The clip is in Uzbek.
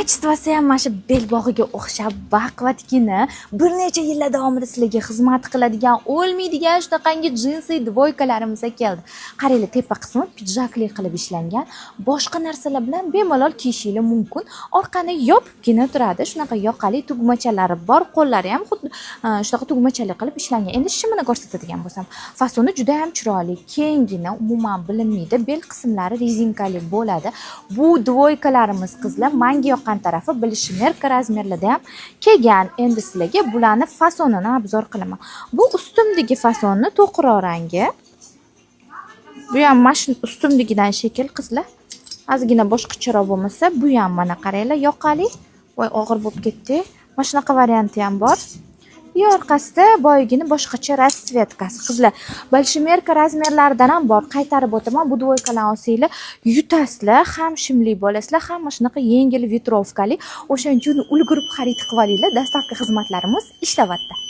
Kачествоsi ham mana shu belbog'iga o'xshab baquvvatgina bir necha yillar davomida sizlarga xizmat qiladigan, o'lmaydigan shunaqangi jinsi dvoykalarimiz keldi. Qaranglar, tepa qismi pidjakli qilib ishlangan. Boshqa narsalar bilan bemalol kiyishingiz mumkin. Orqani yopibgina turadi. Shunaqa yoqali tugmachalari bor, qo'llari ham xuddi shunaqa tugmachali qilib ishlangan. Endi shimini ko'rsatadigan bo'lsam, fasoni juda ham chiroyli, kengina, umuman bilinmaydi. Bel qismlari rezinkali bo'ladi. Bu dvoykalarimiz qizlar menga yoqqan tarafi bilishmerka razmerlarda ham kelgan. Endi sizlarga bularni fasonini obzor qilaman. Bu ustumdagi fasonni to'qroq rangi. Bu ham mashin ustumdagidan shekil qizlar. Ozgina boshqacharoq bo'lmasa, bu ham mana qaranglar, yoqali. Voy, og'ir bo'lib ketdi. Mana shunaqa varianti ham bor. Orqasida boyigini boshqacha rasvetkasi qizlar. Bolshimerka razmerlaridan ham bor. Qaytarib o'taman. Bu dvoykalarni olsanglar, yutasizlar, ham shimli bo'lasizlar, ham shunaqa yengil vitrovkali. O'shaning uchun ulgurib xarid qilib olinglar. Dastavka xizmatlarimiz ishlayapti.